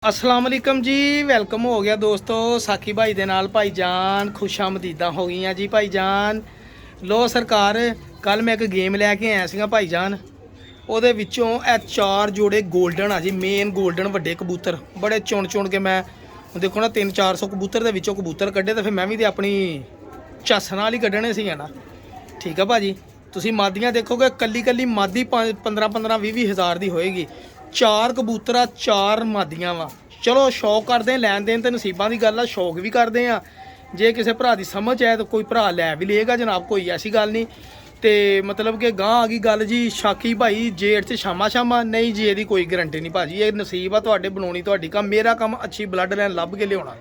अस्सलाम वालेकुम जी। वेलकम हो गया दोस्तों साकी भाई दे नाल भाईजान खुशामदीदा हो गई जी भाईजान। लो सरकार कल मैं एक गेम लैके आया सीगा भाईजान। ਉਹਦੇ ਵਿੱਚੋਂ ਇਹ ਚਾਰ ਜੋੜੇ 골ਡਨ ਆ ਜੀ, ਮੇਨ 골ਡਨ ਵੱਡੇ ਕਬੂਤਰ ਬੜੇ ਚੁਣ ਚੁਣ ਕੇ ਮੈਂ ਦੇਖੋ ਨਾ 300-400 ਕਬੂਤਰ ਦੇ ਵਿੱਚੋਂ ਕਬੂਤਰ ਕੱਢੇ ਤੇ ਫਿਰ ਮੈਂ ਵੀ ਤੇ ਆਪਣੀ ਝੱਸ ਨਾਲ ਹੀ ਕੱਢਣੇ ਸੀ ਨਾ। ਠੀਕ ਆ ਭਾਜੀ, ਤੁਸੀਂ ਮਾਦੀਆਂ ਦੇਖੋਗੇ ਕੱਲੀ ਕੱਲੀ ਮਾਦੀ 15-15 20 ਹਜ਼ਾਰ ਦੀ ਹੋਏਗੀ। ਚਾਰ ਕਬੂਤਰ ਆ, ਚਾਰ ਮਾਦੀਆਂ ਵਾ। ਚਲੋ ਸ਼ੌਕ ਕਰਦੇ ਆ, ਲੈਣ ਦੇਣ ਤੇ ਨਸੀਬਾਂ ਦੀ ਗੱਲ ਆ, ਸ਼ੌਕ ਵੀ ਕਰਦੇ ਆ। ਜੇ ਕਿਸੇ ਭਰਾ ਦੀ ਸਮਝ ਆਏ ਤਾਂ ਕੋਈ ਭਰਾ ਲੈ ਵੀ ਲਏਗਾ ਜਨਾਬ, ਕੋਈ ਐਸੀ ਗੱਲ ਨਹੀਂ। ਤੇ मतलब कि गां आ गई गल जी शाकी भाई जेठ से शामा शामा नहीं जी, ਇਹਦੀ कोई गारंटी नहीं भाजी, ये नसीब आ ਤੁਹਾਡੇ ਬਣਾਉਣੀ ਤੁਹਾਡੀ ਕੰਮ। मेरा काम अच्छी ब्लड लाइन ਲੱਭ के ਲਿਆਉਣਾ।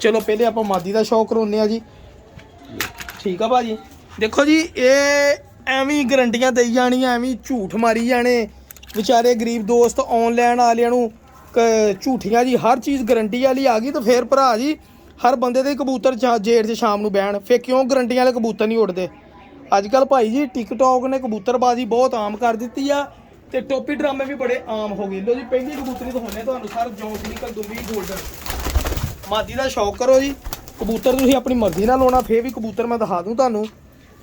चलो पहले ਆਪਾਂ ਮਾਦੀ ਦਾ ਸ਼ੌਕ ਕਰਾਉਂਦੇ ਆ ਜੀ। ठीक आ भाजी, देखो जी ये ਐਵੇਂ ਗਰੰਟੀਆਂ ਦੇਈ ਜਾਣੀਆਂ, ਐਵੇਂ ਝੂਠ ਮਾਰੀ ਜਾਣੇ ਵਿਚਾਰੇ ਗਰੀਬ ਦੋਸਤ ਆਨਲਾਈਨ ਵਾਲਿਆਂ ਨੂੰ ਝੂਠੀਆਂ ਜੀ। ਹਰ ਚੀਜ਼ ਗਰੰਟੀ ਵਾਲੀ ਆ ਗਈ ਤਾਂ ਫਿਰ ਭਰਾ ਜੀ ਹਰ ਬੰਦੇ ਦੇ ਕਬੂਤਰ ਜੇਠ 'ਚ ਸ਼ਾਮ ਨੂੰ ਬਹਿਣ, ਫਿਰ ਕਿਉਂ ਗਰੰਟੀਆਂ ਵਾਲੇ ਕਬੂਤਰ ਨਹੀਂ ਉੱਡਦੇ। ਅੱਜ ਕੱਲ੍ਹ ਭਾਈ ਜੀ ਟਿਕਟੌਕ ਨੇ ਕਬੂਤਰਬਾਜ਼ੀ ਬਹੁਤ ਆਮ ਕਰ ਦਿੱਤੀ ਆ ਤੇ ਟੋਪੀ ਡਰਾਮੇ ਵੀ ਬੜੇ ਆਮ ਹੋ ਗਏ। ਲੋ ਜੀ ਪਹਿਲੀ ਕਬੂਤਰੀ ਦਿਖਾਉਂਦੇ ਤੁਹਾਨੂੰ ਸਰ, ਜੌਂਸ ਨਿਕਲ ਦੁੰਬੀ 골ਡਨ। ਮਾਦੀ ਦਾ ਸ਼ੌਕ ਕਰੋ ਜੀ, ਕਬੂਤਰ ਤੁਸੀਂ ਆਪਣੀ ਮਰਜ਼ੀ ਨਾਲ ਲਾਉਣਾ, ਫੇਰ ਵੀ ਕਬੂਤਰ ਮੈਂ ਦਿਖਾ ਦੂੰ ਤੁਹਾਨੂੰ।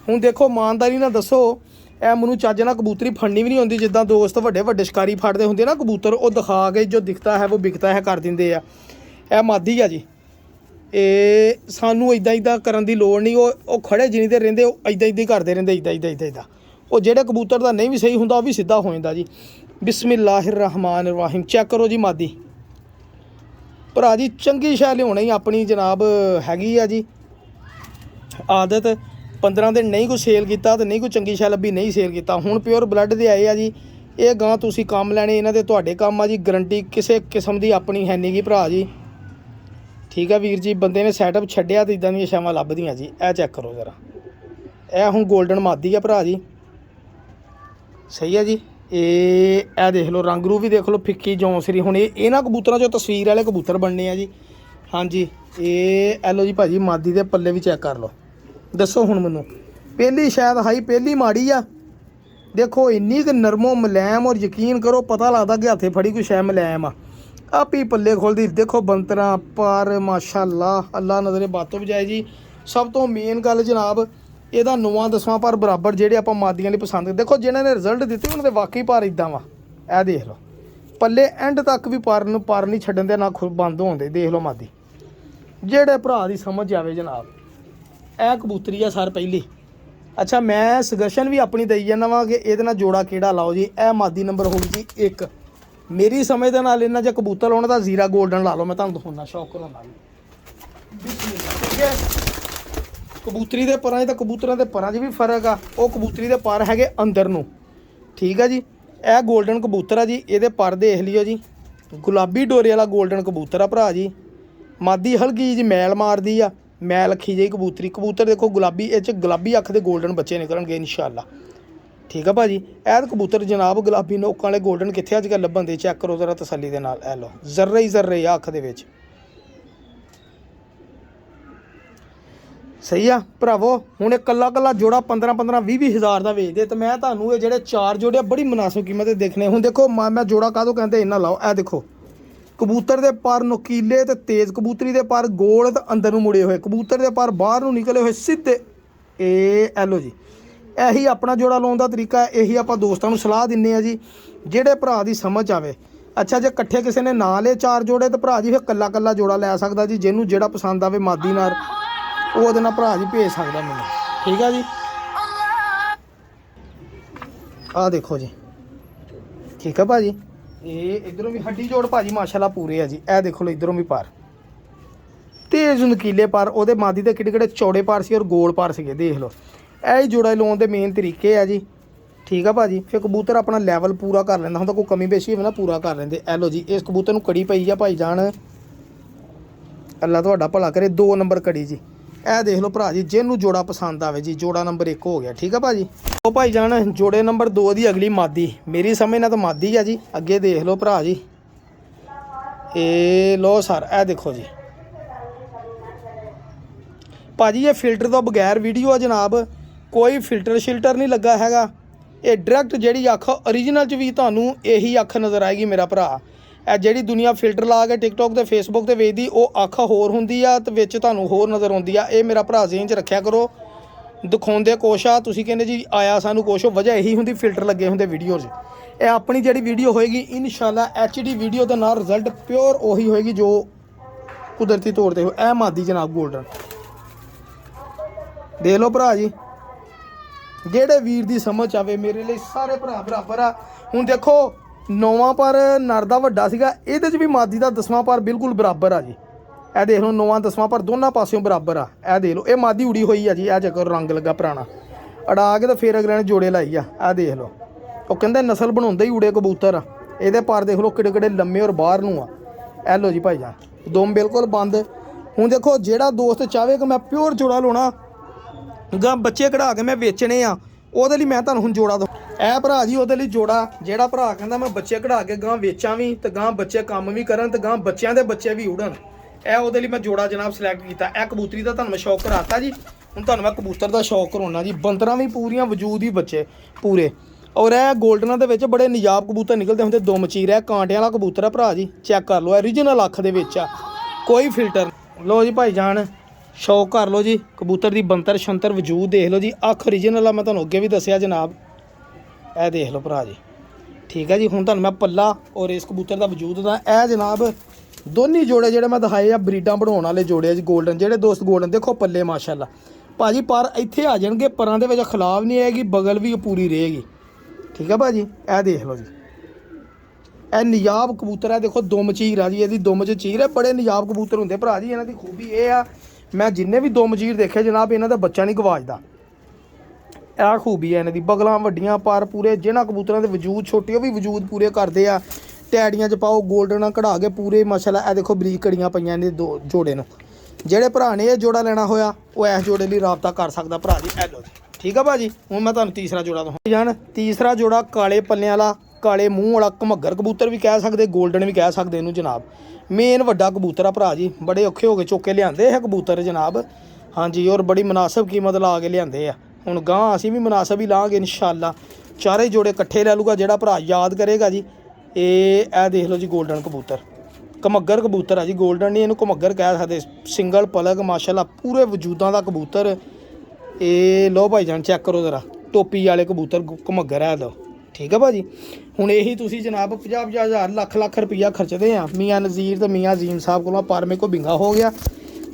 ਹੁਣ ਦੇਖੋ ਇਮਾਨਦਾਰੀ ਨਾਲ ਦੱਸੋ, ਇਹ ਮੈਨੂੰ ਚੱਜ ਨਾਲ ਕਬੂਤਰੀ ਫੜਨੀ ਵੀ ਨਹੀਂ ਆਉਂਦੀ ਜਿੱਦਾਂ ਦੋਸਤ ਵੱਡੇ ਵੱਡੇ ਸ਼ਿਕਾਰੀ ਫੜਦੇ ਹੁੰਦੇ ਨਾ ਕਬੂਤਰ, ਉਹ ਦਿਖਾ ਕੇ ਜੋ ਦਿਖਤਾ ਹੈ ਉਹ ਵਿਕਤਾ ਹੈ ਕਰ ਦਿੰਦੇ ਆ। ਇਹ ਮਾਦੀ ਆ ਜੀ, ਇਹ ਸਾਨੂੰ ਇਦਾਂ ਕਰਨ ਦੀ ਲੋੜ ਨਹੀਂ। ਉਹ ਖੜੇ ਜਿੰਨੀ ਦੇਰ ਰਹਿੰਦੇ ਉਹ ਇਦਾਂ ਕਰਦੇ ਰਹਿੰਦੇ, ਇਦਾਂ। ਉਹ ਜਿਹੜੇ ਕਬੂਤਰ ਦਾ ਨਹੀਂ ਵੀ ਸਹੀ ਹੁੰਦਾ ਉਹ ਵੀ ਸਿੱਧਾ ਹੋ ਜਾਂਦਾ ਜੀ। ਬਿਸਮਿल्लाहिर रहमान रहीम। ਚੈੱਕ ਕਰੋ ਜੀ ਮਾਦੀ ਭਰਾ ਜੀ, ਚੰਗੀ ਸ਼ੈ ਲਿਆਉਣੀ ਆਪਣੀ ਜਨਾਬ ਹੈਗੀ ਆ ਜੀ ਆਦਤ। 15 ਦਿਨ ਨਹੀਂ ਕੋਈ ਸੇਲ ਕੀਤਾ ਤੇ ਨਹੀਂ ਕੋਈ ਚੰਗੀ ਸ਼ੈ ਲੱਭੀ, ਨਹੀਂ ਸੇਲ ਕੀਤਾ। ਹੁਣ ਪਿਓਰ ਬਲੱਡ ਦੇ ਆਏ ਆ ਜੀ ਇਹ। ਗਾਂ ਤੁਸੀਂ ਕੰਮ ਲੈਣੇ ਇਹਨਾਂ ਦੇ ਤੁਹਾਡੇ ਕੰਮ ਆ ਜੀ। ਗਰੰਟੀ ਕਿਸੇ ਕਿਸਮ ਦੀ ਆਪਣੀ ਹੈ ਨਹੀਂ ਗੀ ਭਰਾ ਜੀ। ਠੀਕ ਆ ਵੀਰ ਜੀ, ਬੰਦੇ ਨੇ ਸੈਟਅਪ ਛੱਡਿਆ ਤੇ ਇਦਾਂ ਦੀਆਂ ਸ਼ਾਵਾਂ ਲੱਭਦੀਆਂ ਜੀ। ਇਹ ਚੈੱਕ ਕਰੋ ਜ਼ਰਾ, ਇਹ ਹੁਣ 골ਡਨ ਮਾਦੀ ਆ ਭਰਾ ਜੀ। ਸਹੀ ਆ ਜੀ, ਇਹ ਦੇਖ ਲਓ ਰੰਗ ਰੂ ਵੀ ਦੇਖ ਲਓ, ਫਿੱਕੀ ਜੌਂਸਰੀ। ਹੁਣ ਇਹਨਾਂ ਕਬੂਤਰਾਂ 'ਚੋਂ ਤਸਵੀਰ ਵਾਲੇ ਕਬੂਤਰ ਬਣਨੇ ਆ ਜੀ। ਹਾਂਜੀ ਇਹ ਐਲੋ ਜੀ ਭਾਜੀ, ਮਾਦੀ ਦੇ ਪੱਲੇ ਵੀ ਚੈੱਕ ਕਰ ਲਓ। ਦੱਸੋ ਹੁਣ ਮੈਨੂੰ ਪਹਿਲੀ ਸ਼ਾਇਦ ਹਾਈ ਪਹਿਲੀ ਮਾੜੀ ਆ। ਦੇਖੋ ਇੰਨੀ ਕੁ ਨਰਮੋ ਮੁਲਾਇਮ, ਔਰ ਯਕੀਨ ਕਰੋ ਪਤਾ ਲੱਗਦਾ ਕਿ ਹੱਥੇ ਫੜੀ ਕੋਈ ਸ਼ੈ ਮੁਲਾਇਮ ਆ। आप ही पल्ले खोलती देखो बंतरा पर माशाअल्लाह, अल्लाह नज़रे बातों बजाए जी। सब तो मेन गल जनाब ਇਹਦਾ 9-10ਵਾਂ पर बराबर ਜਿਹੜੇ ਆਪਾਂ ਮਾਦੀਆਂ ਲਈ ਪਸੰਦ। ਦੇਖੋ ਜਿਹਨਾਂ ਨੇ ਰਿਜ਼ਲਟ ਦਿੱਤੇ ਉਹਨਾਂ ਦੇ ਵਾਕਈ ਪਰ ਇਦਾਂ ਵਾ। ਇਹ ਦੇਖ ਲਓ ਪੱਲੇ ਐਂਡ ਤੱਕ ਵੀ ਪਰ ਨਹੀਂ ਛੱਡਣ ਦੇ, ਨਾ ਬੰਦ ਹੋਣਦੇ। ਦੇਖ ਲਓ ਮਾਦੀ, ਜਿਹੜੇ ਭਰਾ ਦੀ ਸਮਝ ਆਵੇ ਜਨਾਬ। ਇਹ ਕਬੂਤਰੀ ਆ ਸਰ ਪਹਿਲੀ। ਅੱਛਾ ਮੈਂ ਸਜੈਸ਼ਨ ਵੀ ਆਪਣੀ ਦੇਈ ਜਾਂਦਾ ਵਾ ਕਿ ਇਹਦੇ ਨਾਲ ਜੋੜਾ ਕਿਹੜਾ ਲਾਓ ਜੀ। ਇਹ ਮਾਦੀ ਨੰਬਰ ਹੋ ਗਈ ਜੀ 1। ਮੇਰੀ ਸਮਝ ਦੇ ਨਾਲ ਇਹਨਾਂ 'ਚ ਕਬੂਤਰ ਲਾਉਣਾ ਤਾਂ ਜ਼ੀਰਾ 골ਡਨ ਲਾ ਲਓ। ਮੈਂ ਤੁਹਾਨੂੰ ਦਿਖਾਉਣਾ ਸ਼ੌਕ ਕਰਾਉਣਾ ਜੀ। ਠੀਕ ਹੈ, ਕਬੂਤਰੀ ਦੇ ਪਰਾਂ 'ਚ ਤਾਂ ਕਬੂਤਰਾਂ ਦੇ ਪਰਾਂ 'ਚ ਵੀ ਫਰਕ ਆ। ਉਹ ਕਬੂਤਰੀ ਦੇ ਪਰ ਹੈਗੇ ਅੰਦਰ ਨੂੰ। ਠੀਕ ਆ ਜੀ, ਇਹ 골ਡਨ ਕਬੂਤਰ ਆ ਜੀ। ਇਹਦੇ ਪਰ ਦੇਖ ਲਿਓ ਜੀ, ਗੁਲਾਬੀ ਡੋਰੇ ਵਾਲਾ 골ਡਨ ਕਬੂਤਰ ਆ ਭਰਾ ਜੀ। ਮਾਦੀ ਹਲਕੀ ਜੀ ਮੈਲ ਮਾਰਦੀ ਆ, ਮੈਲ ਅੱਖੀ ਜਿਹੀ ਕਬੂਤਰੀ। ਕਬੂਤਰ ਦੇਖੋ ਗੁਲਾਬੀ, ਇਹ 'ਚ ਗੁਲਾਬੀ ਅੱਖ ਦੇ 골ਡਨ ਬੱਚੇ ਨਿਕਲਣਗੇ ਇਨਸ਼ਾਅੱਲਾ। ਠੀਕ ਆ ਭਾਜੀ, ਇਹ ਕਬੂਤਰ ਜਨਾਬ ਗੁਲਾਬੀ ਨੋਕਾਂ ਵਾਲੇ 골ਡਨ ਕਿੱਥੇ ਅੱਜ ਕੱਲ੍ਹ ਲੱਭਣ ਦੇ। ਚੈੱਕ ਕਰੋ ਜ਼ਰਾ ਤਸੱਲੀ ਦੇ ਨਾਲ। ਇਹ ਲਓ ਜ਼ਰਰੇ ਆ ਅੱਖ ਦੇ ਵਿੱਚ। ਸਹੀ ਆ ਭਰਾਵੋ। ਹੁਣ ਇਹ ਕੱਲਾ ਜੋੜਾ 15-15 20 ਹਜ਼ਾਰ ਦਾ ਵੇਚਦੇ ਤੇ ਮੈਂ ਤੁਹਾਨੂੰ ਇਹ ਜਿਹੜੇ ਚਾਰ ਜੋੜੇ ਬੜੀ ਮੁਨਾਸਿਬ ਕੀਮਤ ਤੇ ਦੇਖਣੇ। ਹੁਣ ਦੇਖੋ ਮੈਂ ਜੋੜਾ ਕਾਹਦੋਂ ਕਹਿੰਦੇ ਇੰਨਾ ਲਾਓ। ਇਹ ਦੇਖੋ ਕਬੂਤਰ ਦੇ ਪਰ ਨੁਕੀਲੇ ਤੇ ਤੇਜ਼, ਕਬੂਤਰੀ ਦੇ ਪਰ ਗੋਲ ਤੇ ਅੰਦਰ ਨੂੰ ਮੁੜੇ ਹੋਏ, ਕਬੂਤਰ ਦੇ ਪਰ ਬਾਹਰ ਨੂੰ ਨਿਕਲੇ ਹੋਏ ਸਿੱਧੇ। ਇਹ ਐਲੋ ਜੀ, ਇਹੀ ਆਪਣਾ ਜੋੜਾ ਲਾਉਣ ਦਾ ਤਰੀਕਾ। ਇਹੀ ਆਪਾਂ ਦੋਸਤਾਂ ਨੂੰ ਸਲਾਹ ਦਿੰਦੇ ਆ ਜੀ, ਜਿਹੜੇ ਭਰਾ ਦੀ ਸਮਝ ਆਵੇ। ਅੱਛਾ ਜੇ ਇਕੱਠੇ ਕਿਸੇ ਨੇ ਨਾ ਲਏ ਚਾਰ ਜੋੜੇ ਤਾਂ ਭਰਾ ਜੀ ਫਿਰ ਕੱਲਾ ਜੋੜਾ ਲੈ ਸਕਦਾ ਜੀ। ਜਿਹਨੂੰ ਜਿਹੜਾ ਪਸੰਦ ਆਵੇ ਮਾਦੀ ਨਾਲ ਉਹ ਉਹਦੇ ਨਾਲ ਭਰਾ ਜੀ ਭੇਜ ਸਕਦਾ ਮੈਨੂੰ। ਠੀਕ ਆ ਜੀ, ਆਹ ਦੇਖੋ ਜੀ। ਠੀਕ ਆ ਭਾਜੀ, ਇਹ ਇਧਰੋਂ ਵੀ ਹੱਡੀ ਜੋੜ ਭਾਜੀ ਮਾਸ਼ਾਅੱਲਾ ਪੂਰੇ ਆ ਜੀ। ਇਹ ਦੇਖੋ ਲੋ ਇਧਰੋਂ ਵੀ ਪਰ ਤੇਜ਼ ਨਕੀਲੇ ਪਰ, ਉਹਦੇ ਮਾਦੀ ਦੇ ਕਿਹੜੇ ਚੌੜੇ ਪਰ ਸੀ ਔਰ ਗੋਲ ਪਰ ਸੀਗੇ। ਦੇਖ ਲਓ ਇਹ ਹੀ ਜੋੜਾ ਲਾਉਣ ਦੇ ਮੇਨ ਤਰੀਕੇ ਆ ਜੀ। ਠੀਕ ਆ ਭਾਜੀ, ਫਿਰ ਕਬੂਤਰ ਆਪਣਾ ਲੈਵਲ ਪੂਰਾ ਕਰ ਲੈਂਦਾ ਹੁੰਦਾ, ਕੋਈ ਕਮੀ ਪੇਸ਼ੀ ਹੋਵੇ ਨਾ ਪੂਰਾ ਕਰ ਲੈਂਦੇ। ਐ ਲਓ ਜੀ, ਇਸ ਕਬੂਤਰ ਨੂੰ ਕੜੀ ਪਈ ਆ ਭਾਈ ਜਾਨ, ਅੱਲਾ ਤੁਹਾਡਾ ਭਲਾ ਕਰੇ। 2 ਨੰਬਰ ਕੜੀ ਜੀ। ਇਹ ਦੇਖ ਲਓ ਭਰਾ ਜੀ, ਜਿਹਨੂੰ ਜੋੜਾ ਪਸੰਦ ਆਵੇ ਜੀ। ਜੋੜਾ ਨੰਬਰ 1 ਹੋ ਗਿਆ। ਠੀਕ ਆ ਭਾਜੀ, ਉਹ ਭਾਈ ਜਾਨ ਜੋੜੇ ਨੰਬਰ 2 ਦੀ ਅਗਲੀ ਮਾਦੀ। ਮੇਰੀ ਸਮਝ ਨਾਲ ਤਾਂ ਮਾਦੀ ਆ ਜੀ। ਅੱਗੇ ਦੇਖ ਲਓ ਭਰਾ ਜੀ, ਇਹ ਲੋ ਸਰ, ਇਹ ਦੇਖੋ ਜੀ ਭਾਜੀ, ਇਹ ਫਿਲਟਰ ਤੋਂ ਬਗੈਰ ਵੀਡੀਓ ਆ ਜਨਾਬ। ਕੋਈ ਫਿਲਟਰ ਸ਼ਿਲਟਰ ਨਹੀਂ ਲੱਗਾ ਹੈਗਾ। ਇਹ ਡਾਇਰੈਕਟ ਜਿਹੜੀ ਅੱਖ ਓਰੀਜਨਲ 'ਚ ਵੀ ਤੁਹਾਨੂੰ ਇਹੀ ਅੱਖ ਨਜ਼ਰ ਆਏਗੀ ਮੇਰਾ ਭਰਾ। ਇਹ ਜਿਹੜੀ ਦੁਨੀਆ ਫਿਲਟਰ ਲਾ ਕੇ ਟਿਕਟੋਕ ਤੇ ਫੇਸਬੁੱਕ ਤੇ ਵੇਚਦੀ ਉਹ ਅੱਖ ਹੋਰ ਹੁੰਦੀ ਆ ਤੇ ਵਿੱਚ ਤੁਹਾਨੂੰ ਹੋਰ ਨਜ਼ਰ ਆਉਂਦੀ ਆ। ਇਹ ਮੇਰਾ ਭਰਾ ਜ਼ੇਨ 'ਚ ਰੱਖਿਆ ਕਰੋ। ਦਿਖਾਉਂਦੇ ਕੁਛ ਆ, ਤੁਸੀਂ ਕਹਿੰਦੇ ਜੀ ਆਇਆ ਸਾਨੂੰ ਕੁਛ, ਵਜ੍ਹਾ ਇਹੀ ਹੁੰਦੀ ਫਿਲਟਰ ਲੱਗੇ ਹੁੰਦੇ ਵੀਡੀਓ 'ਚ। ਇਹ ਆਪਣੀ ਜਿਹੜੀ ਵੀਡੀਓ ਹੋਏਗੀ ਇਨਸ਼ਾਅੱਲਾ HD ਵੀਡੀਓ ਦੇ ਨਾਲ ਰਿਜ਼ਲਟ ਪਿਓਰ ਉਹੀ ਹੋਏਗੀ ਜੋ ਕੁਦਰਤੀ ਤੌਰ 'ਤੇ ਹੋ। ਇਹ ਮਾਦੀ ਜਨਾਬ ਗੋਲਡਨ ਦੇਖ ਲਓ ਭਰਾ ਜੀ, ਜਿਹੜੇ ਵੀਰ ਦੀ ਸਮਝ ਆਵੇ, ਮੇਰੇ ਲਈ ਸਾਰੇ ਭਰਾ ਬਰਾਬਰ ਆ। ਹੁਣ ਦੇਖੋ 9ਵਾਂ ਪਰ ਨਰ ਦਾ ਵੱਡਾ ਸੀਗਾ, ਇਹਦੇ 'ਚ ਵੀ ਮਾਦੀ ਦਾ 10ਵਾਂ ਪਰ ਬਿਲਕੁਲ ਬਰਾਬਰ ਆ ਜੀ। ਇਹ ਦੇਖ ਲਓ 9ਵਾਂ 10ਵਾਂ ਪਰ ਦੋਨਾਂ ਪਾਸਿਓਂ ਬਰਾਬਰ ਆ। ਇਹ ਦੇਖ ਲਓ ਇਹ ਮਾਦੀ ਉੜੀ ਹੋਈ ਆ ਜੀ। ਇਹ ਚੱਕਰ ਰੰਗ ਲੱਗਾ ਪੁਰਾਣਾ ਅੜਾ ਕੇ ਤਾਂ ਫਿਰ ਅਗਲੇ ਨੇ ਜੋੜੇ ਲਾਈ ਆ। ਇਹ ਦੇਖ ਲਓ ਉਹ ਕਹਿੰਦੇ ਨਸਲ ਬਣਾਉਂਦੇ ਹੀ ਉੜੇ ਕਬੂਤਰ ਆ। ਇਹਦੇ ਪਰ ਦੇਖ ਲਓ ਕਿਹੜੇ ਕਿਹੜੇ ਲੰਮੇ ਔਰ ਬਾਹਰ ਨੂੰ ਆ। ਇਹ ਲਓ ਜੀ ਭਾਈ ਜਾਨ ਦੁਮ ਬਿਲਕੁਲ ਬੰਦ। ਹੁਣ ਦੇਖੋ ਜਿਹੜਾ ਦੋਸਤ ਚਾਹਵੇ ਕਿ ਮੈਂ ਪਿਓਰ ਜੋੜਾ ਲਾਉਣਾ ਗਾਂ ਬੱਚੇ ਕਢਾ ਕੇ ਮੈਂ ਵੇਚਣੇ ਆ, ਉਹਦੇ ਲਈ ਮੈਂ ਤੁਹਾਨੂੰ ਹੁਣ ਜੋੜਾ ਦੋ। ਇਹ ਭਰਾ ਜੀ ਉਹਦੇ ਲਈ ਜੋੜਾ, ਜਿਹੜਾ ਭਰਾ ਕਹਿੰਦਾ ਮੈਂ ਬੱਚੇ ਕਢਾ ਕੇ ਗਾਂ ਵੇਚਾਂ ਵੀ ਤੇ ਗਾਂ ਬੱਚੇ ਕੰਮ ਵੀ ਕਰਨ ਤੇ ਗਾਂ ਬੱਚਿਆਂ ਦੇ ਬੱਚੇ ਵੀ ਉੜਨ, ਇਹ ਉਹਦੇ ਲਈ ਮੈਂ ਜੋੜਾ ਜਨਾਬ ਸਿਲੈਕਟ ਕੀਤਾ। ਇਹ ਕਬੂਤਰੀ ਦਾ ਤੁਹਾਨੂੰ ਮੈਂ ਸ਼ੌਕ ਕਰਾਤਾ ਜੀ। ਹੁਣ ਤੁਹਾਨੂੰ ਮੈਂ ਕਬੂਤਰ ਦਾ ਸ਼ੌਕ ਕਰਾਉਣਾ ਜੀ। ਬੰਦਰਾਂ ਵੀ ਪੂਰੀਆਂ ਵਜੂਦ ਹੀ ਬੱਚੇ ਪੂਰੇ। ਔਰ ਇਹ ਗੋਲਡਨਾਂ ਦੇ ਵਿੱਚ ਬੜੇ ਨਿਜਾਬ ਕਬੂਤਰ ਨਿਕਲਦੇ ਹੁੰਦੇ। ਦੁਮ ਚੀਰ ਹੈ ਕਾਂਟਿਆਂ ਵਾਲਾ ਕਬੂਤਰ ਆ ਭਰਾ ਜੀ, ਚੈੱਕ ਕਰ ਲਓ। ਓਰੀਜਨਲ ਅੱਖ ਦੇ ਵਿੱਚ ਆ, ਕੋਈ ਫਿਲਟਰ। ਲਓ ਜੀ ਭਾਈ ਜਾਨ ਸ਼ੌਕ ਕਰ ਲਓ ਜੀ। ਕਬੂਤਰ ਦੀ ਬੰਤਰ ਸ਼ੰਤਰ ਵਜੂਦ ਦੇਖ ਲਓ ਜੀ। ਅੱਖ ਓਰੀਜਨਲ ਆ, ਮੈਂ ਤੁਹਾਨੂੰ ਅੱਗੇ ਵੀ ਦੱਸਿਆ ਜਨਾਬ। ਇਹ ਦੇਖ ਲਓ ਭਰਾ ਜੀ, ਠੀਕ ਹੈ ਜੀ। ਹੁਣ ਤੁਹਾਨੂੰ ਮੈਂ ਪੱਲਾ ਔਰ ਇਸ ਕਬੂਤਰ ਦਾ ਵਜੂਦ ਦਾ ਇਹ ਜਨਾਬ ਦੋਨੀ ਜੋੜੇ ਜਿਹੜੇ ਮੈਂ ਦਿਖਾਏ ਆ ਬਰੀਡਾਂ ਬਣਾਉਣ ਵਾਲੇ ਜੋੜੇ ਆ ਜੀ ਗੋਲਡਨ। ਜਿਹੜੇ ਦੋਸਤ ਗੋਲਡਨ ਦੇਖੋ ਪੱਲੇ ਮਾਸ਼ਾਅੱਲਾ ਭਾਜੀ ਪਰ ਇੱਥੇ ਆ ਜਾਣਗੇ, ਪਰਾਂ ਦੇ ਵਿੱਚ ਖਿਲਾਫ ਨਹੀਂ ਆਏਗੀ, ਬਗਲ ਵੀ ਪੂਰੀ ਰਹੇਗੀ, ਠੀਕ ਹੈ ਭਾਜੀ। ਇਹ ਦੇਖ ਲਓ ਜੀ ਇਹ ਨਿਜਾਬ ਕਬੂਤਰ ਹੈ। ਦੇਖੋ ਦੁਮ ਚੀਰ ਆ ਜੀ, ਇਹਦੀ ਦੁਮ 'ਚ ਚੀਰ ਹੈ। ਬੜੇ ਨਿਜਾਬ ਕਬੂਤਰ ਹੁੰਦੇ ਭਰਾ ਜੀ। ਇਹਨਾਂ ਦੀ ਖੂਬੀ ਇਹ ਆ, ਮੈਂ ਜਿੰਨੇ ਵੀ ਦੁਮ ਚੀਰ ਦੇਖੇ ਜਨਾਬ ਇਹਨਾਂ ਦਾ ਬੱਚਾ ਨਹੀਂ ਗਵਾਚਦਾ। ਇਹ ਖੂਬੀ ਹੈ ਇਹਨਾਂ ਦੀ। ਬਗਲਾਂ ਵੱਡੀਆਂ ਪਰ ਪੂਰੇ, ਜਿਹਨਾਂ ਕਬੂਤਰਾਂ ਦੇ ਵਜੂਦ ਛੋਟੇ ਉਹ ਵੀ ਵਜੂਦ ਪੂਰੇ ਕਰਦੇ ਆ। ਟੈਡੀਆਂ 'ਚ ਪਾਓ ਗੋਲਡਨਾਂ ਕਢਾ ਕੇ ਪੂਰੇ ਮਾਸ਼ਾਅੱਲਾ। ਇਹ ਦੇਖੋ ਬਰੀਕ ਕੜੀਆਂ ਪਈਆਂ ਇਹਦੇ ਦੋ ਜੋੜੇ ਨੂੰ। ਜਿਹੜੇ ਭਰਾ ਨੇ ਇਹ ਜੋੜਾ ਲੈਣਾ ਹੋਇਆ ਉਹ ਇਸ ਜੋੜੇ ਲਈ ਰਾਬਤਾ ਕਰ ਸਕਦਾ ਭਰਾ ਜੀ। ਇਹ ਲਓ ਜੀ, ਠੀਕ ਆ ਭਾਜੀ। ਹੁਣ ਮੈਂ ਤੁਹਾਨੂੰ ਤੀਸਰਾ ਜੋੜਾ ਦਿਖਾਉਂ ਜਾਣ। ਤੀਸਰਾ ਜੋੜਾ ਕਾਲੇ ਪੱਲਿਆਂ ਵਾਲਾ, ਕਾਲੇ ਮੂੰਹ ਵਾਲਾ ਘਮੱਗਰ ਕਬੂਤਰ ਵੀ ਕਹਿ ਸਕਦੇ, ਗੋਲਡਨ ਵੀ ਕਹਿ ਸਕਦੇ ਇਹਨੂੰ ਜਨਾਬ। ਮੇਨ ਵੱਡਾ ਕਬੂਤਰ ਆ ਭਰਾ ਜੀ, ਬੜੇ ਔਖੇ ਹੋ ਕੇ ਚੁੱਕ ਕੇ ਲਿਆਂਦੇ ਇਹ ਕਬੂਤਰ ਜਨਾਬ। ਹਾਂਜੀ ਔਰ ਬੜੀ ਮੁਨਾਸਬ ਕੀਮਤ ਲਾ ਕੇ ਲਿਆਂਦੇ ਆ। ਹੁਣ ਗਾਂ ਅਸੀਂ ਵੀ ਮੁਨਾਸਬ ਹੀ ਲਾਂਗੇ ਇਨਸ਼ਾਅੱਲਾ। ਚਾਰੇ ਜੋੜੇ ਇਕੱਠੇ ਲੈ ਲੂਗਾ ਜਿਹੜਾ ਭਰਾ ਯਾਦ ਕਰੇਗਾ ਜੀ। ਇਹ ਦੇਖ ਲਓ ਜੀ ਗੋਲਡਨ ਕਬੂਤਰ, ਘਮੱਗਰ ਕਬੂਤਰ ਆ ਜੀ। ਗੋਲਡਨ ਨਹੀਂ ਇਹਨੂੰ ਘਮੱਗਰ ਕਹਿ ਸਕਦੇ। ਸਿੰਗਲ ਪਲਗ ਮਾਸ਼ਾਅੱਲਾ ਪੂਰੇ ਵਜੂਦਾਂ ਦਾ ਕਬੂਤਰ। ਇਹ ਲੋ ਭਾਈ ਜਾਨ ਚੈੱਕ ਕਰੋ ਜ਼ਰਾ, ਟੋਪੀ ਵਾਲੇ ਕਬੂਤਰ ਘਮੱਗਰ ਹੈ ਲਓ, ਠੀਕ ਹੈ ਭਾਜੀ। ਹੁਣ ਇਹੀ ਤੁਸੀਂ ਜਨਾਬ 50-50 ਹਜ਼ਾਰ ਲੱਖ ਰੁਪਈਆ ਖਰਚਦੇ ਆ ਮੀਆਂ ਨਜ਼ੀਰ ਤੇ ਮੀਆਂ ਅਜ਼ੀਮ ਸਾਹਿਬ ਕੋਲੋਂ। ਪਰ ਮੇਰੇ ਕੋ ਬਿੰਗਾ ਹੋ ਗਿਆ।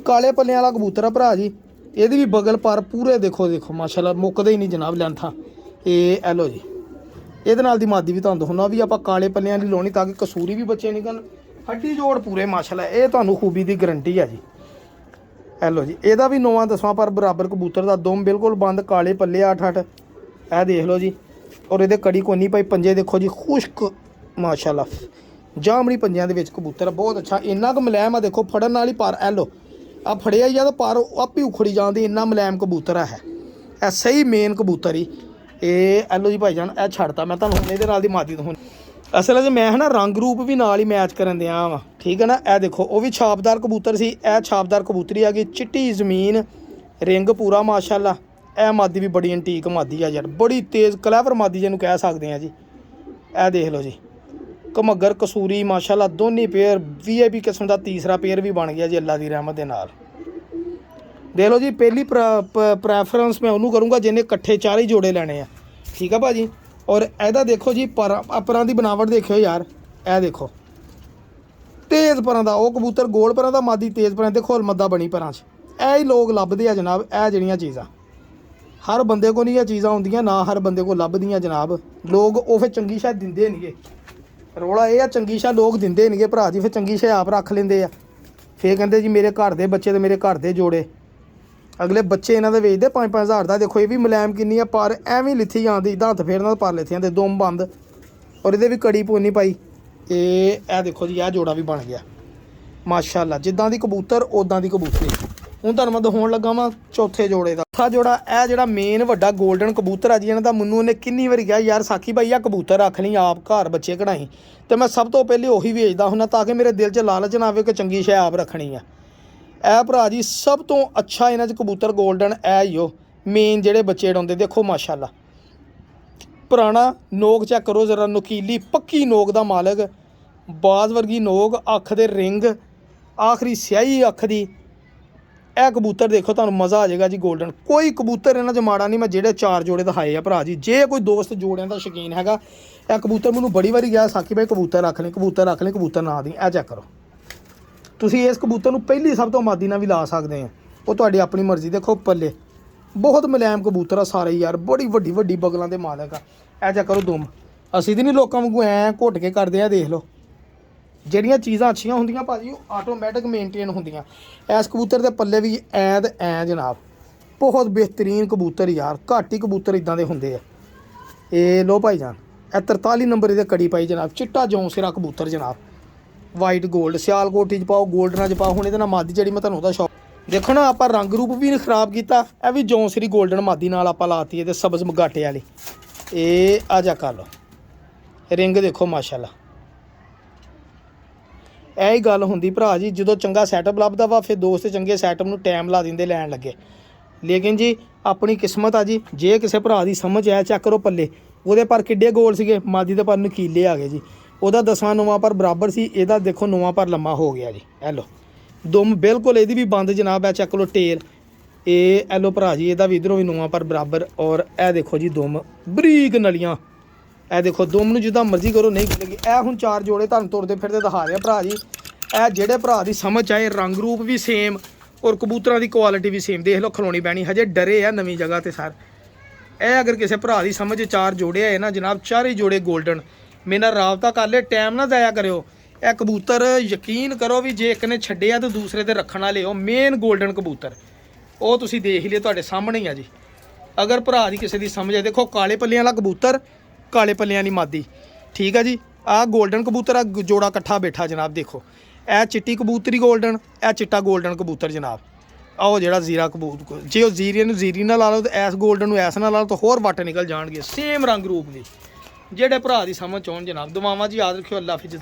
ਕਾਲੇ ਪੱਲਿਆਂ ਵਾਲਾ ਕਬੂਤਰ ਆ ਭਰਾ ਜੀ। ਇਹਦੀ ਵੀ ਬਗਲ ਪਰ ਪੂਰੇ ਦੇਖੋ ਮਾਸ਼ਾਅੱਲਾ ਮੁੱਕਦੇ ਹੀ ਨਹੀਂ ਜਨਾਬ ਲੈਂਥਾਂ। ਇਹ ਲਓ ਜੀ ਇਹਦੇ ਨਾਲ ਦੀ ਮਾਦੀ ਵੀ ਤੁਹਾਨੂੰ ਦਿਖਾਉਣਾ ਵੀ ਆਪਾਂ ਕਾਲੇ ਪੱਲਿਆਂ ਦੀ ਲਾਉਣੀ ਤਾਂ ਕਿ ਕਸੂਰੀ ਵੀ ਬੱਚੇ ਨਿਕਲਣ। ਹੱਡੀ ਜੋੜ ਪੂਰੇ ਮਾਸ਼ਾਅੱਲਾ, ਇਹ ਤੁਹਾਨੂੰ ਖੂਬੀ ਦੀ ਗਰੰਟੀ ਆ ਜੀ। ਇਹ ਲਓ ਜੀ ਇਹਦਾ ਵੀ 9ਵਾਂ 10ਵਾਂ ਪਰ ਬਰਾਬਰ ਕਬੂਤਰ ਦਾ ਦੁਮ ਬਿਲਕੁਲ ਬੰਦ, ਕਾਲੇ ਪੱਲੇ 8-8। ਇਹ ਦੇਖ ਲਓ ਜੀ। ਔਰ ਇਹਦੇ ਕੜੀ ਕੋਈ ਨਹੀਂ ਭਾਈ, ਪੰਜੇ ਦੇਖੋ ਜੀ ਖੁਸ਼ਕ ਮਾਸ਼ਾਅੱਲਾ ਜਾਮਣੀ ਪੰਜਿਆਂ ਦੇ ਵਿੱਚ ਕਬੂਤਰ ਬਹੁਤ ਅੱਛਾ। ਇੰਨਾ ਕੁ ਮੁਲਾਇਮ ਆ ਦੇਖੋ ਫੜਨ ਨਾਲ ਹੀ ਪਰ। ਇਹ ਲਓ ਆ ਫੜਿਆ ਹੀ ਆ ਤਾਂ ਪਰ ਆਪੇ ਉਖੜੀ ਜਾਂਦੀ, ਇੰਨਾ ਮੁਲਾਇਮ ਕਬੂਤਰ ਆ। ਇਹ ਸਹੀ ਮੇਨ ਕਬੂਤਰ ਹੀ। ਇਹ ਲਓ ਜੀ ਭਾਈ ਜਾਨ ਇਹ ਛੱਡਤਾ ਮੈਂ ਤੁਹਾਨੂੰ ਹੁਣ ਇਹਦੇ ਨਾਲ ਦੀ ਮਾਦੀ ਤੋਂ। ਹੁਣ ਅਸਲ 'ਚ ਮੈਂ ਨਾ ਰੰਗ ਰੂਪ ਵੀ ਨਾਲ ਹੀ ਮੈਚ ਕਰਨ ਦਿਆਂ ਵਾ, ਠੀਕ ਹੈ ਨਾ। ਇਹ ਦੇਖੋ ਉਹ ਵੀ ਛਾਪਦਾਰ ਕਬੂਤਰ ਸੀ, ਇਹ ਛਾਪਦਾਰ ਕਬੂਤਰੀ ਆ ਗਈ। ਚਿੱਟੀ ਜ਼ਮੀਨ, ਰਿੰਗ ਪੂਰਾ ਮਾਸ਼ਾਅੱਲਾ। ਇਹ ਮਾਦੀ ਵੀ ਬੜੀ ਐਂਟੀਕ ਮਾਦੀ ਆ ਯਾਰ, ਬੜੀ ਤੇਜ਼ ਕਲੈਵਰ ਮਾਦੀ ਜਿਹਨੂੰ ਕਹਿ ਸਕਦੇ ਆ ਜੀ। ਇਹ ਦੇਖ ਲਓ ਜੀ ਘਮੱਗਰ ਕਸੂਰੀ ਮਾਸ਼ਾਅੱਲਾ ਦੋਨੇ ਪੇਅਰ VIP ਕਿਸਮ ਦਾ। ਤੀਸਰਾ ਪੇਅਰ ਵੀ ਬਣ ਗਿਆ ਜੀ ਅੱਲਾ ਦੀ ਰਹਿਮਤ ਦੇ ਨਾਲ। ਦੇਖ ਲਓ ਜੀ ਪਹਿਲੀ ਪ੍ਰੈਫਰੈਂਸ ਮੈਂ ਉਹਨੂੰ ਕਰੂੰਗਾ ਜਿਹਨੇ ਇਕੱਠੇ ਚਾਰੇ ਜੋੜੇ ਲੈਣੇ ਆ, ਠੀਕ ਆ ਭਾਜੀ। ਔਰ ਇਹਦਾ ਦੇਖੋ ਜੀ ਪਰਾਂ ਦੀ ਬਣਾਵਟ ਦੇਖਿਓ ਯਾਰ। ਇਹ ਦੇਖੋ ਤੇਜ਼ ਪਰਾਂ ਦਾ ਉਹ ਕਬੂਤਰ, ਗੋਲ ਪਰਾਂ ਦਾ ਮਾਦੀ ਤੇਜ਼ ਪਰਾਂ। ਦੇਖੋ ਹਲਮੱਦਾ ਬਣੀ ਪਰਾਂ 'ਚ। ਇਹ ਹੀ ਲੋਕ ਲੱਭਦੇ ਆ ਜਨਾਬ। ਇਹ ਜਿਹੜੀਆਂ ਚੀਜ਼ਾਂ ਹਰ ਬੰਦੇ ਕੋਲ ਨਹੀਂ ਇਹ ਚੀਜ਼ਾਂ ਹੁੰਦੀਆਂ, ਨਾ ਹਰ ਬੰਦੇ ਕੋਲ ਲੱਭਦੀਆਂ ਜਨਾਬ। ਲੋਕ ਉਹ ਫਿਰ ਚੰਗੀ ਸ਼ਾਇਦ ਦਿੰਦੇ ਨਹੀਂਗੇ। ਰੌਲਾ ਇਹ ਆ ਚੰਗੀ ਸ਼ਾਇਦ ਲੋਕ ਦਿੰਦੇ ਨਹੀਂਗੇ ਭਰਾ ਜੀ। ਫਿਰ ਚੰਗੀ ਸ਼ਾਇਦ ਆਪ ਰੱਖ ਲੈਂਦੇ ਆ। ਫਿਰ ਕਹਿੰਦੇ ਜੀ ਮੇਰੇ ਘਰ ਦੇ ਬੱਚੇ ਤੇ ਮੇਰੇ ਘਰ ਦੇ ਜੋੜੇ। ਅਗਲੇ ਬੱਚੇ ਇਹਨਾਂ ਦੇ ਵੇਚਦੇ 5-5 ਹਜ਼ਾਰ ਦਾ। ਦੇਖੋ ਇਹ ਵੀ ਮੁਲਾਇਮ ਕਿੰਨੀ ਆ, ਪਰ ਐਵੇਂ ਲਿੱਥੀ ਜਾਂਦੀ ਇੱਦਾਂ ਹੱਥ ਫੇਰਨਾ ਪਰ ਲਿੱਥੀ ਜਾਂਦੇ ਦੁਮ ਬੰਦ। ਔਰ ਇਹਦੇ ਵੀ ਕੜੀ ਪੋਨੀ ਪਾਈ। ਇਹ ਦੇਖੋ ਜੀ ਇਹ ਜੋੜਾ ਵੀ ਬਣ ਗਿਆ ਮਾਸ਼ਾਅੱਲਾ। ਜਿੱਦਾਂ ਦੀ ਕਬੂਤਰ ਉੱਦਾਂ ਦੀ ਕਬੂਤਰੀ। ਹੁਣ ਤੁਹਾਨੂੰ ਮੈਂ ਦਿਖਾਉਣ ਲੱਗਾ ਵਾਂ ਚੌਥੇ ਜੋੜੇ ਦਾ। ਚੌਥਾ ਜੋੜਾ ਇਹ ਜਿਹੜਾ ਮੇਨ ਵੱਡਾ ਗੋਲਡਨ ਕਬੂਤਰ ਆ ਜੀ ਇਹਨਾਂ ਦਾ। ਮੈਨੂੰ ਉਹਨੇ ਕਿੰਨੀ ਵਾਰੀ ਕਿਹਾ ਯਾਰ ਸਾਕੀ ਭਾਈ ਆ ਕਬੂਤਰ ਰੱਖ ਲਈ ਆਪ ਘਰ ਬੱਚੇ ਕਢਾਈ, ਤੇ ਮੈਂ ਸਭ ਤੋਂ ਪਹਿਲੇ ਉਹੀ ਵੇਚਦਾ ਹੁੰਦਾ ਤਾਂ ਕਿ ਮੇਰੇ ਦਿਲ 'ਚ ਲਾਲਚ ਨਾ ਆਵੇ ਕਿ ਚੰਗੀ ਸ਼ੈ ਆਪ ਰੱਖਣੀ ਆ। ਇਹ ਭਰਾ ਜੀ ਸਭ ਤੋਂ ਅੱਛਾ ਇਹਨਾਂ 'ਚ ਕਬੂਤਰ ਗੋਲਡਨ ਇਹ ਹੀ ਉਹ ਮੇਨ ਜਿਹੜੇ ਬੱਚੇ ਉਡਾਉਂਦੇ। ਦੇਖੋ ਮਾਸ਼ਾਅੱਲਾ ਪੁਰਾਣਾ ਨੋਕ ਚੈੱਕ ਕਰੋ ਜ਼ਰਾ, ਨੁਕੀਲੀ ਪੱਕੀ ਨੋਕ ਦਾ ਮਾਲਕ। ਬਾਜ਼ ਵਰਗੀ ਨੋਕ, ਅੱਖ ਦੇ ਰਿੰਗ, ਆਖਰੀ ਸਿਆਹੀ ਅੱਖ ਦੀ। ਇਹ ਕਬੂਤਰ ਦੇਖੋ, ਤੁਹਾਨੂੰ ਮਜ਼ਾ ਆ ਜਾਏਗਾ ਜੀ। 골ਡਨ ਕੋਈ ਕਬੂਤਰ ਇਹਨਾਂ 'ਚ ਮਾੜਾ ਨਹੀਂ। ਮੈਂ ਜਿਹੜੇ 4 ਜੋੜੇ ਦਿਖਾਏ ਆ ਭਰਾ ਜੀ, ਜੇ ਕੋਈ ਦੋਸਤ ਜੋੜਿਆਂ ਦਾ ਸ਼ੌਕੀਨ ਹੈਗਾ, ਇਹ ਕਬੂਤਰ ਮੈਨੂੰ ਬੜੀ ਵਾਰੀ ਗਿਆ ਸਾਕੀ ਭਾਈ ਕਬੂਤਰ ਰੱਖ ਲੈ, ਕਬੂਤਰ ਰੱਖ ਲੈ, ਕਬੂਤਰ ਨਾ ਦੀ। ਇਹ ਚੈੱਕ ਕਰੋ, ਤੁਸੀਂ ਇਸ ਕਬੂਤਰ ਨੂੰ ਪਹਿਲੀ ਸਭ ਤੋਂ ਮਾਦੀ ਨਾਲ ਵੀ ਲਾ ਸਕਦੇ ਆ, ਉਹ ਤੁਹਾਡੀ ਆਪਣੀ ਮਰਜ਼ੀ। ਦੇਖੋ ਪੱਲੇ ਬਹੁਤ ਮੁਲਾਇਮ ਕਬੂਤਰ ਆ ਸਾਰੇ ਯਾਰ, ਬੜੀ ਵੱਡੀ ਵੱਡੀ ਬਗਲਾਂ ਦੇ ਮਾਲਕ ਆ। ਇਹ ਚੈੱਕ ਕਰੋ ਦੁਮ, ਅਸੀਂ ਤਾਂ ਨਹੀਂ ਲੋਕਾਂ ਵਾਂਗੂ ਐਂ ਘੁੱਟ ਕੇ ਕਰਦੇ ਆ। ਦੇਖ ਲਓ, ਜਿਹੜੀਆਂ ਚੀਜ਼ਾਂ ਅੱਛੀਆਂ ਹੁੰਦੀਆਂ ਭਾਜੀ ਉਹ ਆਟੋਮੈਟਿਕ ਮੇਨਟੇਨ ਹੁੰਦੀਆਂ। ਇਸ ਕਬੂਤਰ ਦੇ ਪੱਲੇ ਵੀ ਐਂ ਤੇ ਐਂ ਜਨਾਬ, ਬਹੁਤ ਬਿਹਤਰੀਨ ਕਬੂਤਰ ਯਾਰ। ਘੱਟ ਹੀ ਕਬੂਤਰ ਇਦਾਂ ਦੇ ਹੁੰਦੇ ਆ। ਇਹ ਲੋ ਭਾਈ ਜਾਨ, ਇਹ 43 ਨੰਬਰ ਇਹਦੇ ਕੜੀ ਪਾਈ ਜਨਾਬ। ਚਿੱਟਾ ਜੌਂ ਸਿਰਾ ਕਬੂਤਰ ਜਨਾਬ, ਵਾਈਟ 골ਡ। ਸਿਆਲਕੋਟੀ 'ਚ ਪਾਓ, 골ਡਨਾਂ 'ਚ ਪਾਓ। ਹੁਣ ਇਹਦੇ ਨਾਲ ਮਾਦੀ ਜਿਹੜੀ ਮੈਂ ਤੁਹਾਨੂੰ ਉਹਦਾ ਸ਼ੌਕ ਦੇਖੋ ਨਾ, ਆਪਾਂ ਰੰਗ ਰੂਪ ਵੀ ਨਹੀਂ ਖਰਾਬ ਕੀਤਾ। ਇਹ ਵੀ ਜੌਂ ਸਿਰੀ 골ਡਨ ਮਾਦੀ ਨਾਲ ਆਪਾਂ ਲਾਤੀ ਇਹਦੇ, ਸਬਜ਼ ਮਗਾਟੇ ਵਾਲੀ। ਇਹ ਆ ਜਾ ਕਰ ਲਓ, ਰਿੰਗ ਦੇਖੋ ਮਾਸ਼ਾਅੱਲਾ। ਇਹ ਹੀ ਗੱਲ ਹੁੰਦੀ ਭਰਾ ਜੀ, ਜਦੋਂ ਚੰਗਾ ਸੈਟਅਪ ਲੱਭਦਾ ਵਾ ਫਿਰ ਦੋਸਤ ਚੰਗੇ ਸੈਟਅਪ ਨੂੰ ਟਾਈਮ ਲਾ ਦਿੰਦੇ ਲੈਣ ਲੱਗੇ। ਲੇਕਿਨ ਜੀ ਆਪਣੀ ਕਿਸਮਤ ਆ ਜੀ, ਜੇ ਕਿਸੇ ਭਰਾ ਦੀ ਸਮਝ ਆਇਆ, ਚੈੱਕ ਕਰੋ ਪੱਲੇ ਉਹਦੇ ਪਰ ਕਿੱਡੇ ਗੋਲ ਸੀਗੇ, ਮਾਦੀ ਦੇ ਪਰ ਨਕੀਲੇ ਆ ਗਏ ਜੀ। ਉਹਦਾ 10ਵਾਂ 9ਵਾਂ ਪਰ ਬਰਾਬਰ ਸੀ, ਇਹਦਾ ਦੇਖੋ 9ਵਾਂ ਪਰ ਲੰਮਾ ਹੋ ਗਿਆ ਜੀ। ਇਹ ਲਓ ਦੁਮ ਬਿਲਕੁਲ ਇਹਦੀ ਵੀ ਬੰਦ ਜਨਾਬ। ਹੈ ਚੈੱਕ ਲਓ ਟੇਲ, ਇਹ ਲਓ ਭਰਾ ਜੀ, ਇਹਦਾ ਵੀ ਇਧਰੋਂ ਵੀ 9ਵਾਂ ਪਰ ਬਰਾਬਰ। ਔਰ ਇਹ ਦੇਖੋ ਜੀ ਦੁਮ ਬਰੀਕ ਨਲੀਆਂ। ਇਹ ਦੇਖੋ ਦੁਮ ਨੂੰ ਜਿੱਦਾਂ ਮਰਜ਼ੀ ਕਰੋ ਨਹੀਂ ਖੁੱਲੇਗੀ। ਇਹ ਹੁਣ 4 ਜੋੜੇ ਤੁਹਾਨੂੰ ਤੁਰਦੇ ਫਿਰਦੇ ਦਿਖਾ ਰਿਹਾ ਭਰਾ ਜੀ। ਇਹ ਜਿਹੜੇ ਭਰਾ ਦੀ ਸਮਝ ਆਏ, ਰੰਗ ਰੂਪ ਵੀ ਸੇਮ ਔਰ ਕਬੂਤਰਾਂ ਦੀ ਕੁਆਲਿਟੀ ਵੀ ਸੇਮ। ਦੇਖ ਲਓ ਖਲੋਣੀ ਪੈਣੀ, ਹਜੇ ਡਰੇ ਆ ਨਵੀਂ ਜਗ੍ਹਾ ਤੇ ਸਰ। ਇਹ ਅਗਰ ਕਿਸੇ ਭਰਾ ਦੀ ਸਮਝ 4 ਜੋੜੇ ਆਏ ਨਾ ਜਨਾਬ, 4 ਹੀ ਜੋੜੇ 골ਡਨ, ਮੇਰੇ ਨਾਲ ਰਾਬਤਾ ਕਰ ਲੈ, ਟਾਈਮ ਨਾ ਜ਼ਾਇਆ ਕਰਿਓ। ਇਹ ਕਬੂਤਰ ਯਕੀਨ ਕਰੋ ਵੀ ਜੇ ਇੱਕ ਨੇ ਛੱਡਿਆ ਤਾਂ ਦੂਸਰੇ ਤੇ ਰੱਖਣ ਵਾਲੇ ਹੋ। ਮੇਨ 골ਡਨ ਕਬੂਤਰ ਉਹ ਤੁਸੀਂ ਦੇਖ ਲਿਓ, ਤੁਹਾਡੇ ਸਾਹਮਣੇ ਹੀ ਆ ਜੀ। ਅਗਰ ਭਰਾ ਦੀ ਕਿਸੇ ਦੀ ਸਮਝ ਆਏ, ਦੇਖੋ ਕਾਲੇ ਪੱਲਿਆਂ ਵਾਲਾ ਕਬੂਤਰ, ਕਾਲੇ ਪੱਲਿਆਂ ਦੀ ਮਾਦੀ, ਠੀਕ ਆ ਜੀ। ਆਹ 골ਡਨ ਕਬੂਤਰ ਆ, ਜੋੜਾ ਇਕੱਠਾ ਬੈਠਾ ਜਨਾਬ। ਦੇਖੋ ਇਹ ਚਿੱਟੀ ਕਬੂਤਰੀ 골ਡਨ, ਇਹ ਚਿੱਟਾ 골ਡਨ ਕਬੂਤਰ ਜਨਾਬ। ਆਹ ਜਿਹੜਾ ਜ਼ੀਰਾ ਕਬੂਤਰ, ਜੇ ਉਹ ਜ਼ੀਰੇ ਨੂੰ ਜ਼ੀਰੀ ਨਾਲ ਲਾ ਲਓ ਤੇ ਐਸ 골ਡਨ ਨੂੰ ਐਸ ਨਾਲ ਲਾ ਲਓ ਤਾਂ ਹੋਰ ਵੱਟ ਨਿਕਲ ਜਾਣਗੇ। ਸੇਮ ਰੰਗ ਰੂਪ ਦੀ, ਜਿਹੜੇ ਭਰਾ ਦੀ ਸਮਝ ਆਉਣ ਜਨਾਬ। ਦੁਆਵਾਂ ਜੀ ਯਾਦ ਰੱਖਿਓ। ਅੱਲਾ ਹਾਫਿਜ਼।